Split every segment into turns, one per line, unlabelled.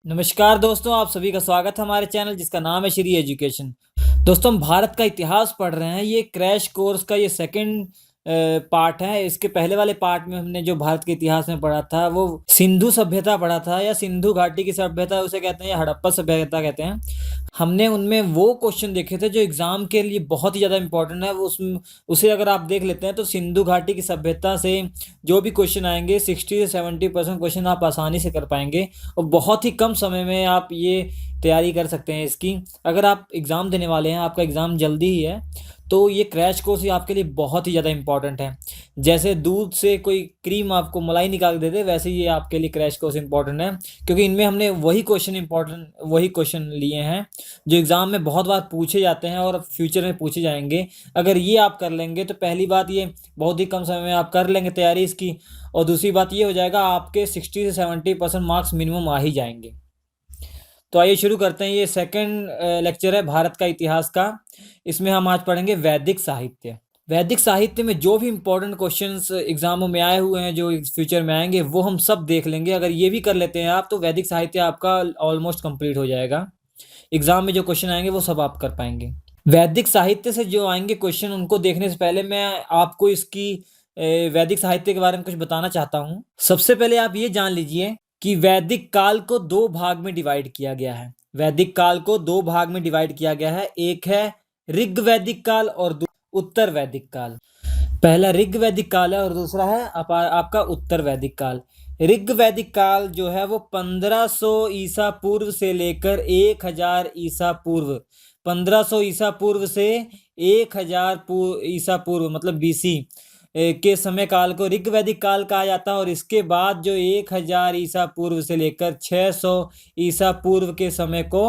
नमस्कार दोस्तों, आप सभी का स्वागत है हमारे चैनल जिसका नाम है श्री एजुकेशन। दोस्तों, हम भारत का इतिहास पढ़ रहे हैं। ये क्रैश कोर्स का ये सेकंड पार्ट है। इसके पहले वाले पार्ट में हमने जो भारत के इतिहास में पढ़ा था वो सिंधु सभ्यता पढ़ा था, या सिंधु घाटी की सभ्यता उसे कहते हैं, या हड़प्पा सभ्यता कहते हैं। हमने उनमें वो क्वेश्चन देखे थे जो एग्जाम के लिए बहुत ही ज़्यादा इंपॉर्टेंट है। वो उसे अगर आप देख लेते हैं तो सिंधु घाटी की सभ्यता से जो भी क्वेश्चन आएंगे 60 से 70% क्वेश्चन आप आसानी से कर पाएंगे, और बहुत ही कम समय में आप ये तैयारी कर सकते हैं इसकी। अगर आप एग्ज़ाम देने वाले हैं, आपका एग्ज़ाम जल्दी ही है, तो ये क्रैश कोर्स ही आपके लिए बहुत ही ज़्यादा इंपॉर्टेंट है। जैसे दूध से कोई क्रीम आपको मलाई निकाल के दे दे, वैसे ही ये आपके लिए क्रैश कोर्स इंपॉर्टेंट है, क्योंकि इनमें हमने वही क्वेश्चन लिए हैं जो एग्ज़ाम में बहुत बार पूछे जाते हैं और फ्यूचर में पूछे जाएंगे। अगर ये आप कर लेंगे तो पहली बात, ये बहुत ही कम समय में आप कर लेंगे तैयारी इसकी, और दूसरी बात ये हो जाएगा, आपके 60 से 70% मार्क्स मिनिमम आ ही जाएंगे। तो आइए शुरू करते हैं। ये सेकंड लेक्चर है भारत का इतिहास का। इसमें हम आज पढ़ेंगे वैदिक साहित्य। वैदिक साहित्य में जो भी इंपॉर्टेंट क्वेश्चंस एग्जामों में आए हुए हैं, जो फ्यूचर में आएंगे, वो हम सब देख लेंगे। अगर ये भी कर लेते हैं आप, तो वैदिक साहित्य आपका ऑलमोस्ट कंप्लीट हो जाएगा। एग्जाम में जो क्वेश्चन आएंगे वो सब आप कर पाएंगे। वैदिक साहित्य से जो आएंगे क्वेश्चन, उनको देखने से पहले मैं आपको इसकी वैदिक साहित्य के बारे में कुछ बताना चाहता हूँ। सबसे पहले आप ये जान लीजिए कि वैदिक काल को दो भाग में डिवाइड किया गया है। वैदिक काल को दो भाग में डिवाइड किया गया है। एक है ऋग वैदिक काल और उत्तर वैदिक काल। पहला ऋग वैदिक काल है और दूसरा है आपका उत्तर वैदिक काल। ऋग वैदिक काल जो है वो 1500 ईसा पूर्व से लेकर 1000 ईसा पूर्व, 1500 ईसा पूर्व से 1000 ईसा पूर्व मतलब बीसी के समय काल को ऋग वैदिक काल कहा जाता है। और इसके बाद जो 1000 ईसा पूर्व से लेकर 600 ईसा पूर्व के समय को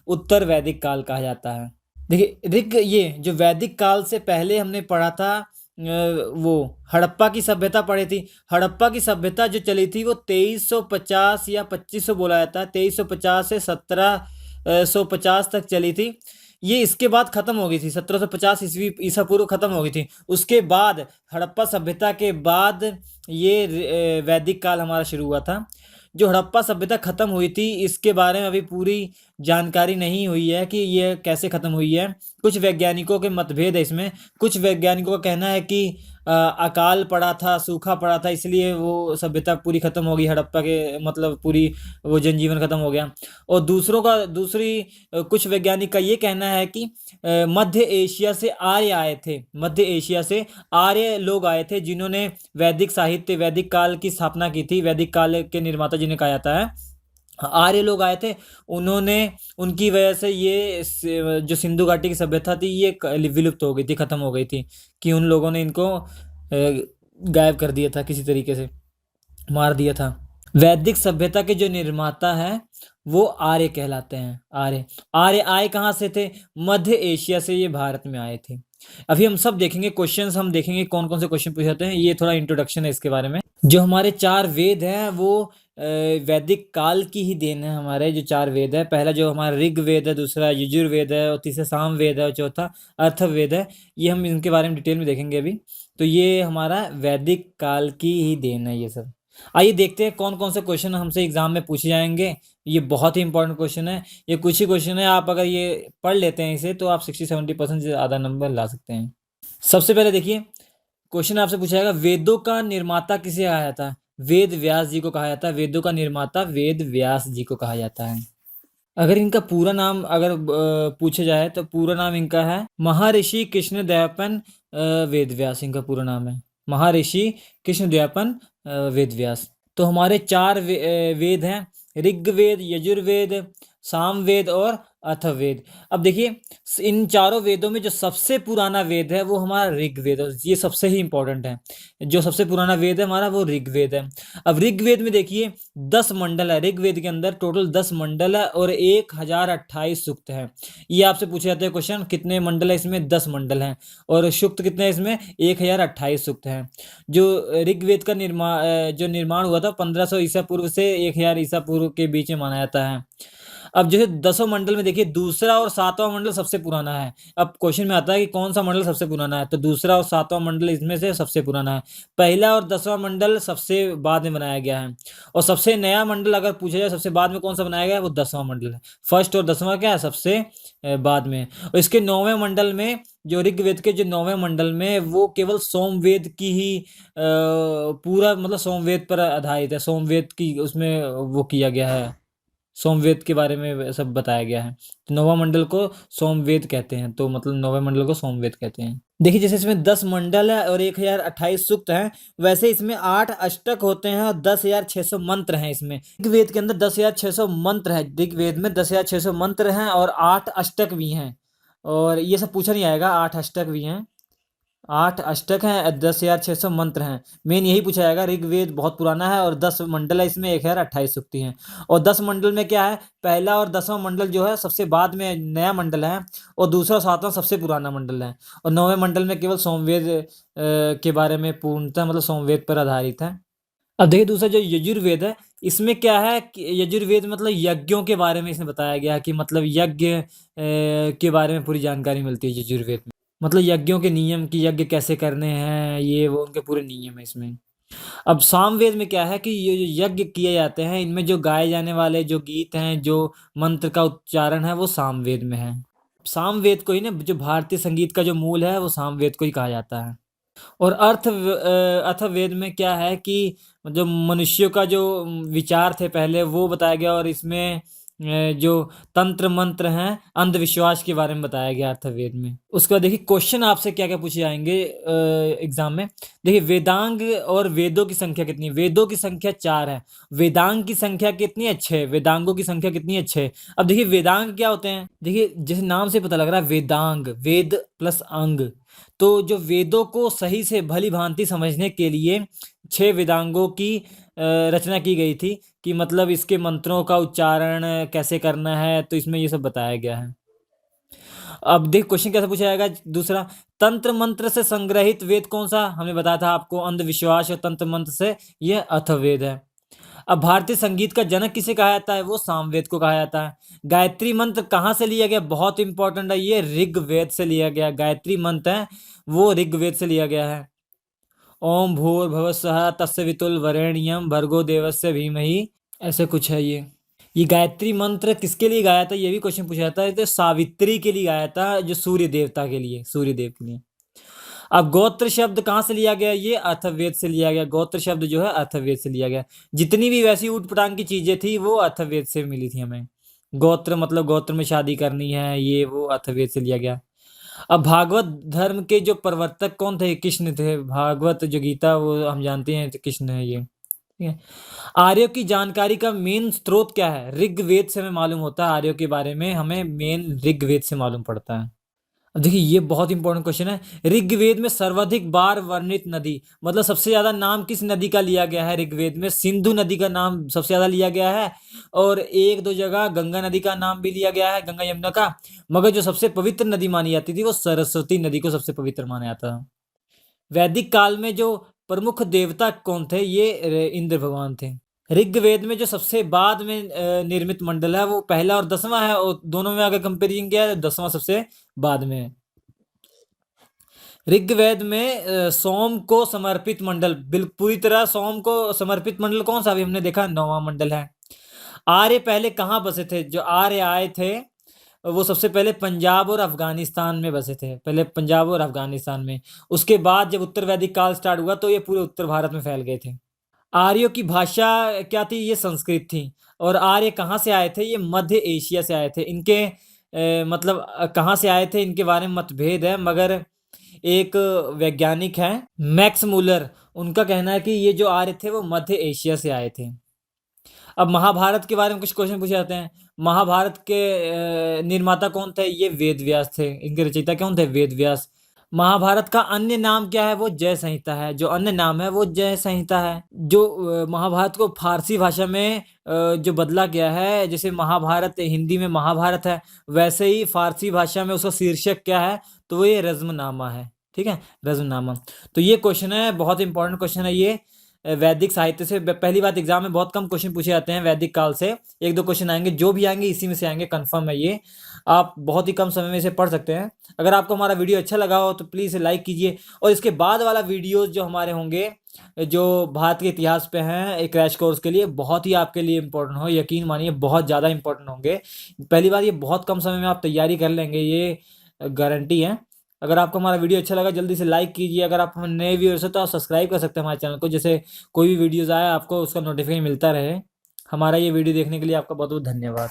उत्तर वैदिक काल कहा जाता है। देखिए, ऋग, ये जो वैदिक काल से पहले हमने पढ़ा था वो हड़प्पा की सभ्यता पढ़ी थी। हड़प्पा की सभ्यता जो चली थी वो 2350 या 2500 बोला जाता है, 2350 से 1750 तक चली थी। ये इसके बाद खत्म हो गई थी, 1750 ईसा पूर्व खत्म हो गई थी। उसके बाद हड़प्पा सभ्यता के बाद ये वैदिक काल हमारा शुरू हुआ था। जो हड़प्पा सभ्यता खत्म हुई थी, इसके बारे में अभी पूरी जानकारी नहीं हुई है कि ये कैसे खत्म हुई है। कुछ वैज्ञानिकों के मतभेद है इसमें। कुछ वैज्ञानिकों का कहना है कि अकाल पड़ा था, सूखा पड़ा था, इसलिए वो सभ्यता पूरी खत्म हो गई हड़प्पा के, मतलब पूरी वो जनजीवन खत्म हो गया। और कुछ वैज्ञानिक का ये कहना है कि मध्य एशिया से आर्य आए थे। मध्य एशिया से आर्य लोग आए थे जिन्होंने वैदिक साहित्य, वैदिक काल की स्थापना की थी। वैदिक काल के निर्माता जिन्हें कहा जाता है, आर्य लोग आए थे। उन्होंने, उनकी वजह से ये जो सिंधु घाटी की सभ्यता थी ये विलुप्त हो गई थी, खत्म हो गई थी, कि उन लोगों ने इनको गायब कर दिया था, किसी तरीके से मार दिया था। वैदिक सभ्यता के जो निर्माता है वो आर्य कहलाते हैं। आर्य आए कहाँ से थे? मध्य एशिया से ये भारत में आए थे। अभी हम सब देखेंगे क्वेश्चंस, हम देखेंगे कौन कौन से क्वेश्चन पूछे जाते हैं। ये थोड़ा इंट्रोडक्शन है इसके बारे में। जो हमारे 4 वेद हैं वो वैदिक काल की ही देन है। हमारे जो 4 वेद है, पहला जो हमारा ऋग वेद है, दूसरा यजुर्वेद है, और तीसरा साम वेद है, और चौथा अथर्ववेद है। ये हम इनके बारे में डिटेल में देखेंगे अभी। तो ये हमारा वैदिक काल की ही देन है ये सब। आइए देखते हैं कौन कौन से क्वेश्चन हमसे एग्जाम में पूछे जाएंगे। ये बहुत ही इंपॉर्टेंट क्वेश्चन है। ये कुछ ही क्वेश्चन है, आप अगर ये पढ़ लेते हैं इसे, तो आप 60-70% से ज़्यादा नंबर ला सकते हैं। सबसे पहले देखिए, क्वेश्चन आपसे पूछा जाएगा, वेदों का निर्माता किसे कहा जाता है? वेद व्यास जी को कहा जाता है। वेदों का निर्माता वेद व्यास जी को कहा जाता है। अगर इनका पूरा नाम अगर पूछा जाए तो पूरा नाम इनका है महर्षि कृष्णद्वैपायन वेदव्यास। इनका पूरा नाम है महर्षि कृष्णद्वैपायन वेदव्यास। तो हमारे 4 वेद हैं, ऋग्वेद, यजुर्वेद, सामवेद और अथर्ववेद। अब देखिए, इन चारों वेदों में जो सबसे पुराना वेद है वो हमारा ऋग्वेद है। ये सबसे ही इंपॉर्टेंट है। जो सबसे पुराना वेद है हमारा वो ऋग्वेद है। अब ऋग्वेद में देखिए 10 मंडल है। ऋग्वेद के अंदर टोटल 10 मंडल है और 1028 सूक्त है। ये आपसे पूछे जाते हैं क्वेश्चन, कितने मंडल है इसमें? 10 मंडल हैं। और सूक्त कितने हैं इसमें? 1028 सूक्त हैं। जो ऋग्वेद का निर्माण हुआ था 1500 ईसा पूर्व से 1000 ईसा पूर्व के बीच में माना जाता है। अब जैसे 10वें मंडल में देखिए दूसरा और 7वां मंडल सबसे पुराना है। अब क्वेश्चन में आता है कि कौन-सा मंडल सबसे पुराना है? तो दूसरा और 7वां मंडल इसमें से सबसे पुराना है। पहला और 10वां मंडल सबसे बाद में बनाया गया है और सबसे नया मंडल अगर पूछा जाए सबसे बाद में कौन-सा बनाया गया है? वो 10वां मंडल है। फर्स्ट और 10वां क्या है? सबसे बाद में। और इसके 9वें मंडल में जो ऋग्वेद के जो 9वें मंडल में वो केवल सोमवेद की ही पूरा मतलब सोमवेद पर आधारित है। सोमवेद की उसमें वो किया गया है। सोमवेद के बारे में सब बताया गया है। तो 9वां मंडल को सोमवेद कहते हैं, तो मतलब 9वें मंडल को सोमवेद कहते हैं। देखिए जैसे इसमें 10 मंडल है और 1028 सूक्त हैं, वैसे इसमें 8 अष्टक होते हैं और 10,600 मंत्र हैं इसमें। ऋग्वेद के अंदर 10,600 मंत्र है। ऋग्वेद में 10,600 मंत्र हैं और 8 अष्टक भी हैं। और ये सब पूछा नहीं आएगा, 8 अष्टक भी हैं। 8 अष्टक हैं, 10,600 मंत्र हैं। मेन यही पूछा जाएगा। ऋग्वेद बहुत पुराना है और 10 मंडल है इसमें, 1028 सूक्ति हैं। और 10 मंडल में क्या है, पहला और 10वां मंडल जो है सबसे बाद में नया मंडल है और दूसरा और 7वां सबसे पुराना मंडल है। और 9वें मंडल में केवल सोमवेद के बारे में पूर्णतः मतलब सोमवेद पर आधारित है। अब देखिए दूसरा जो यजुर्वेद है, इसमें क्या है कि यजुर्वेद मतलब यज्ञों के बारे में इसमें बताया गया है कि मतलब यज्ञ के बारे में पूरी जानकारी मिलती है यजुर्वेद में। मतलब यज्ञों के नियम कि यज्ञ कैसे करने हैं, ये वो उनके पूरे नियम है इसमें। अब सामवेद में क्या है कि ये जो यज्ञ किए जाते हैं, इनमें जो गाए जाने वाले जो गीत हैं, जो मंत्र का उच्चारण है, वो सामवेद में है। सामवेद को ही ना जो भारतीय संगीत का जो मूल है, वो सामवेद को ही कहा जाता है। और अथर्ववेद में क्या है कि जो मनुष्यों का जो विचार थे पहले वो बताया गया और इसमें जो तंत्र मंत्र हैं अंधविश्वास के बारे में बताया गया अथर्ववेद में। उसके बाद देखिए क्वेश्चन आपसे क्या क्या पूछे जाएंगे एग्जाम में। देखिए वेदांग और वेदों की संख्या कितनी है? वेदों की संख्या 4 है। वेदांग की संख्या कितनी है? 6। वेदांगों की संख्या कितनी है? 6। अब देखिए वेदांग क्या होते हैं? देखिए जैसे नाम से पता लग रहा है वेदांग, वेद प्लस अंग। तो जो वेदों को सही से भली भांति समझने के लिए 6 वेदांगों की रचना की गई थी कि मतलब इसके मंत्रों का उच्चारण कैसे करना है, तो इसमें ये सब बताया गया है। अब देख क्वेश्चन कैसे पूछा जाएगा दूसरा, तंत्र मंत्र से संग्रहित वेद कौन सा? हमने बताया था आपको अंधविश्वास और तंत्र मंत्र से, ये अथर्ववेद है। अब भारतीय संगीत का जनक किसे कहा जाता है? वो सामवेद को कहा जाता है। गायत्री मंत्र कहाँ से लिया गया? बहुत इंपॉर्टेंट है, ये ऋग्वेद से लिया गया। गायत्री मंत्र है वो ऋग्वेद से लिया गया है। ओम भूर्भुवः स्वः तत्सवितुर्वरेण्यं भर्गो देवस्य धीमहि, ऐसे कुछ है ये गायत्री मंत्र किसके लिए गाया था? ये भी क्वेश्चन पूछा जाता है। तो सावित्री के लिए गाया था, जो सूर्य देवता के लिए, सूर्य देव के लिए। अब गोत्र शब्द कहाँ से लिया गया? ये अथर्ववेद से लिया गया। गोत्र शब्द जो है अथर्ववेद से लिया गया। जितनी भी वैसी ऊटपटांग की चीजें थी वो अथर्ववेद से मिली थी हमें। गोत्र मतलब गोत्र में शादी करनी है, ये वो अथर्ववेद से लिया गया। अब भागवत धर्म के जो प्रवर्तक कौन थे? कृष्ण थे। भागवत जो गीता वो हम जानते हैं तो कृष्ण है ये, ठीक है। आर्यों की जानकारी का मेन स्रोत क्या है? ऋग्वेद से हमें मालूम होता है। आर्यों के बारे में हमें मेन ऋग्वेद से मालूम पड़ता है। अब देखिए ये बहुत इंपॉर्टेंट क्वेश्चन है। ऋग्वेद में सर्वाधिक बार वर्णित नदी, मतलब सबसे ज्यादा नाम किस नदी का लिया गया है? ऋग्वेद में सिंधु नदी का नाम सबसे ज्यादा लिया गया है और एक दो जगह गंगा नदी का नाम भी लिया गया है, गंगा यमुना का। मगर जो सबसे पवित्र नदी मानी जाती थी वो सरस्वती नदी को सबसे पवित्र माना जाता है। वैदिक काल में जो प्रमुख देवता कौन थे? ये इंद्र भगवान थे। ऋग्वेद में जो सबसे बाद में निर्मित मंडल है वो पहला और 10वां है और दोनों में अगर कंपेरिजन किया तो 10वां सबसे बाद में है। ऋग्वेद में सोम को समर्पित मंडल, पूरी तरह सोम को समर्पित मंडल कौन सा? अभी हमने देखा 9वां मंडल है। आर्य पहले कहाँ बसे थे? जो आर्य आए थे वो सबसे पहले पंजाब और अफगानिस्तान में बसे थे। पहले पंजाब और अफगानिस्तान में, उसके बाद जब उत्तर वैदिक काल स्टार्ट हुआ तो ये पूरे उत्तर भारत में फैल गए थे। आर्यों की भाषा क्या थी? ये संस्कृत थी। और आर्य कहाँ से आए थे? ये मध्य एशिया से आए थे। इनके मतलब कहाँ से आए थे इनके बारे में मतभेद है, मगर एक वैज्ञानिक है मैक्स मूलर, उनका कहना है कि ये जो आर्य थे वो मध्य एशिया से आए थे। अब महाभारत के बारे में कुछ क्वेश्चन पूछे जाते हैं। महाभारत के निर्माता कौन थे? ये वेद व्यास थे। इनके रचयिता कौन थे? वेद व्यास। महाभारत का अन्य नाम क्या है? वो जय संहिता है। जो अन्य नाम है वो जय संहिता है। जो महाभारत को फारसी भाषा में जो बदला गया है, जैसे महाभारत हिंदी में महाभारत है, वैसे ही फारसी भाषा में उसका शीर्षक क्या है? तो वो ये रज़्मनामा है, ठीक है, रज़्मनामा। तो ये क्वेश्चन है, बहुत इंपॉर्टेंट क्वेश्चन है ये। वैदिक साहित्य से। पहली बात, एग्जाम में बहुत कम क्वेश्चन पूछे जाते हैं वैदिक काल से, 1-2 क्वेश्चन आएंगे, जो भी आएंगे इसी में से आएंगे, कंफर्म है ये। आप बहुत ही कम समय में इसे पढ़ सकते हैं। अगर आपको हमारा वीडियो अच्छा लगा हो तो प्लीज़ इसे लाइक कीजिए, और इसके बाद वाला वीडियोस जो हमारे होंगे, जो भारत के इतिहास पे हैं, एक क्रैश कोर्स के लिए बहुत ही आपके लिए इंपॉर्टेंट हो, यकीन मानिए बहुत ज़्यादा इंपॉर्टेंट होंगे। पहली बात, ये बहुत कम समय में आप तैयारी कर लेंगे, ये गारंटी है। अगर आपको हमारा वीडियो अच्छा लगा जल्दी से लाइक कीजिए। अगर आप हमारे नए व्यूअर्स हो तो आप सब्सक्राइब कर सकते हैं हमारे चैनल को, जैसे कोई भी वीडियोज़ आए आपको उसका नोटिफिकेशन मिलता रहे। हमारा ये वीडियो देखने के लिए आपका बहुत बहुत धन्यवाद।